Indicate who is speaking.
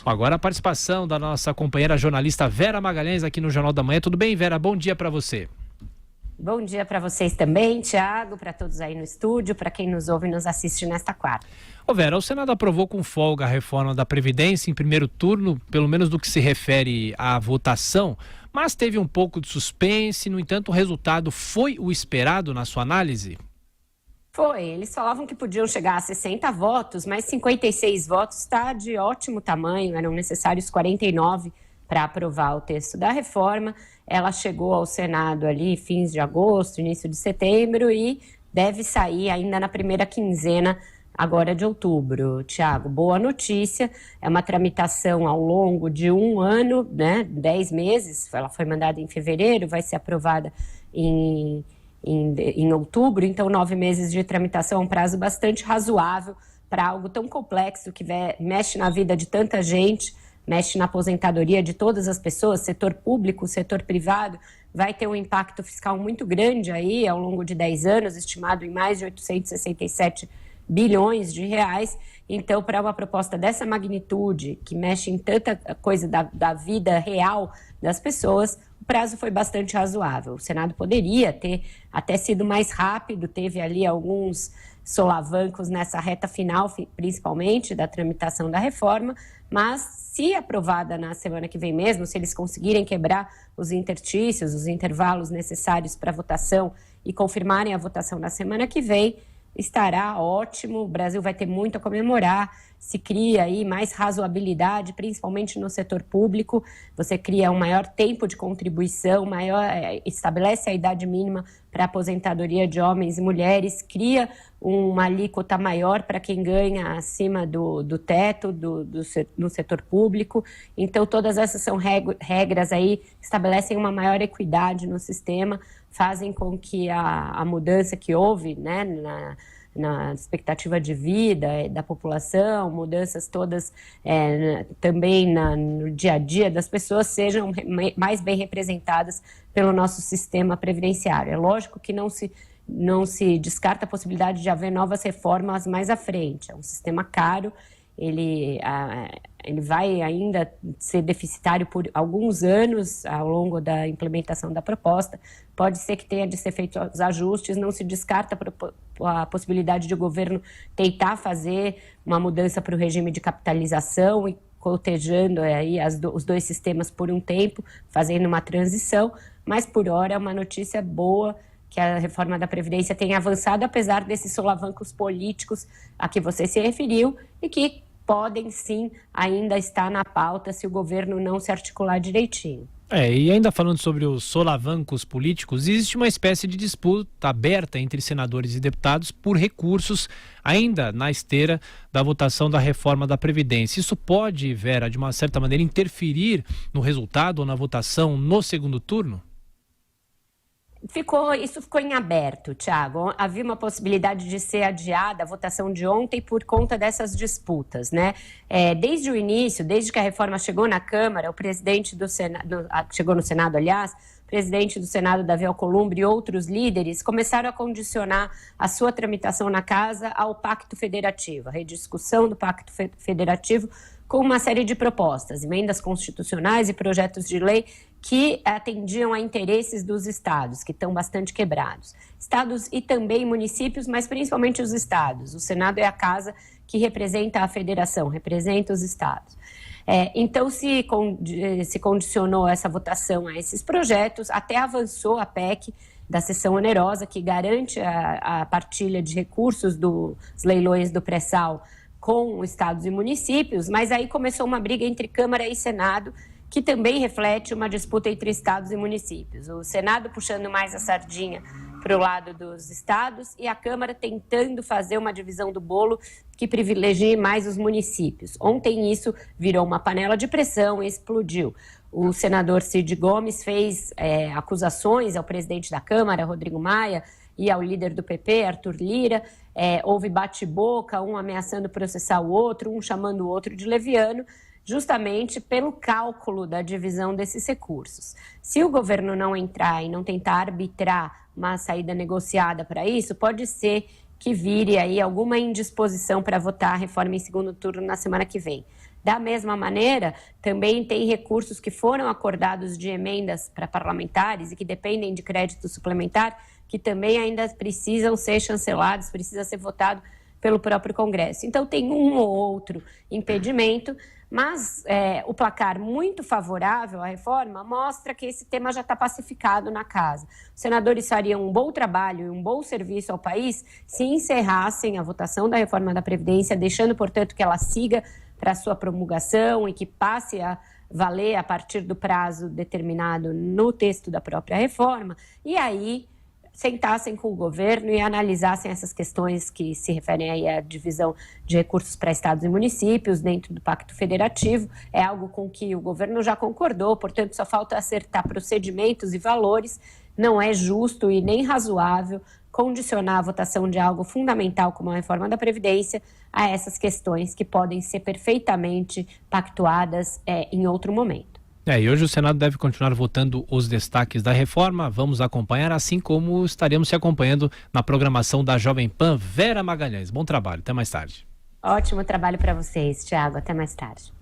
Speaker 1: Agora a participação da nossa companheira jornalista Vera Magalhães aqui no Jornal da Manhã. Tudo bem, Vera? Bom dia para você.
Speaker 2: Bom dia para vocês também, Thiago, para todos aí no estúdio, para quem nos ouve e nos assiste nesta quarta.
Speaker 1: Ô Vera, o Senado aprovou com folga a reforma da Previdência em primeiro turno, pelo menos do que se refere à votação, mas teve um pouco de suspense. No entanto, o resultado foi o esperado na sua análise?
Speaker 2: Foi, eles falavam que podiam chegar a 60 votos, mas 56 votos está de ótimo tamanho, eram necessários 49 para aprovar o texto da reforma. Ela chegou ao Senado ali fins de agosto, início de setembro e deve sair ainda na primeira quinzena agora de outubro. Tiago, boa notícia, é uma tramitação ao longo de um ano, né, 10 meses, ela foi mandada em fevereiro, vai ser aprovada em outubro, então 9 meses de tramitação é um prazo bastante razoável para algo tão complexo que mexe na vida de tanta gente, mexe na aposentadoria de todas as pessoas, setor público, setor privado, vai ter um impacto fiscal muito grande aí ao longo de 10 anos, estimado em mais de 867 bilhões de reais. Então, para uma proposta dessa magnitude, que mexe em tanta coisa da vida real das pessoas, o prazo foi bastante razoável. O Senado poderia ter até sido mais rápido, teve ali alguns solavancos nessa reta final, principalmente da tramitação da reforma, mas se aprovada na semana que vem mesmo, se eles conseguirem quebrar os interstícios, os intervalos necessários para votação e confirmarem a votação na semana que vem, estará ótimo, o Brasil vai ter muito a comemorar, se cria aí mais razoabilidade, principalmente no setor público, você cria um maior tempo de contribuição, estabelece a idade mínima para aposentadoria de homens e mulheres, cria uma alíquota maior para quem ganha acima do teto no setor público. Então, todas essas são regras aí que estabelecem uma maior equidade no sistema, fazem com que a mudança que houve, né, na expectativa de vida da população, mudanças todas também no dia a dia das pessoas sejam mais bem representadas pelo nosso sistema previdenciário. É lógico que não se descarta a possibilidade de haver novas reformas mais à frente. É um sistema caro, ele vai ainda ser deficitário por alguns anos ao longo da implementação da proposta. Pode ser que tenha de ser feitos os ajustes, não se descarta a possibilidade de o governo tentar fazer uma mudança para o regime de capitalização e cotejando aí os dois sistemas por um tempo, fazendo uma transição, mas por hora é uma notícia boa que a reforma da Previdência tenha avançado, apesar desses solavancos políticos a que você se referiu e que podem sim ainda estar na pauta se o governo não se articular direitinho.
Speaker 1: E ainda falando sobre os solavancos políticos, existe uma espécie de disputa aberta entre senadores e deputados por recursos ainda na esteira da votação da reforma da Previdência. Isso pode, Vera, de uma certa maneira, interferir no resultado ou na votação no segundo turno?
Speaker 2: Isso ficou em aberto, Thiago. Havia uma possibilidade de ser adiada a votação de ontem por conta dessas disputas, né? Desde o início, desde que a reforma chegou na Câmara, o presidente do Senado, chegou no Senado, aliás, o presidente do Senado, Davi Alcolumbre, e outros líderes começaram a condicionar a sua tramitação na Casa ao Pacto Federativo, a rediscussão do Pacto Federativo com uma série de propostas, emendas constitucionais e projetos de lei que atendiam a interesses dos estados, que estão bastante quebrados. Estados e também municípios, mas principalmente os estados. O Senado é a casa que representa a federação, representa os estados. Então, se condicionou essa votação a esses projetos, até avançou a PEC da cessão onerosa, que garante a partilha de recursos dos leilões do pré-sal com estados e municípios, mas aí começou uma briga entre Câmara e Senado, que também reflete uma disputa entre estados e municípios. O Senado puxando mais a sardinha para o lado dos estados e a Câmara tentando fazer uma divisão do bolo que privilegie mais os municípios. Ontem isso virou uma panela de pressão e explodiu. O senador Cid Gomes fez acusações ao presidente da Câmara, Rodrigo Maia, e ao líder do PP, Arthur Lira. Houve bate-boca, um ameaçando processar o outro, um chamando o outro de leviano, justamente pelo cálculo da divisão desses recursos. Se o governo não entrar e não tentar arbitrar uma saída negociada para isso, pode ser que vire aí alguma indisposição para votar a reforma em segundo turno na semana que vem. Da mesma maneira, também tem recursos que foram acordados de emendas para parlamentares e que dependem de crédito suplementar, que também ainda precisam ser chancelados, precisa ser votado pelo próprio Congresso. Então, tem um ou outro impedimento, mas o placar muito favorável à reforma mostra que esse tema já está pacificado na casa. Os senadores fariam um bom trabalho e um bom serviço ao país se encerrassem a votação da reforma da Previdência, deixando, portanto, que ela siga para sua promulgação e que passe a valer a partir do prazo determinado no texto da própria reforma, e aí sentassem com o governo e analisassem essas questões que se referem aí à divisão de recursos para estados e municípios dentro do Pacto Federativo. É algo com que o governo já concordou, portanto, só falta acertar procedimentos e valores. Não é justo e nem razoável condicionar a votação de algo fundamental como a reforma da Previdência a essas questões que podem ser perfeitamente pactuadas em outro momento.
Speaker 1: E hoje o Senado deve continuar votando os destaques da reforma. Vamos acompanhar, assim como estaremos se acompanhando na programação da Jovem Pan. Vera Magalhães, bom trabalho. Até mais tarde.
Speaker 2: Ótimo trabalho para vocês, Thiago. Até mais tarde.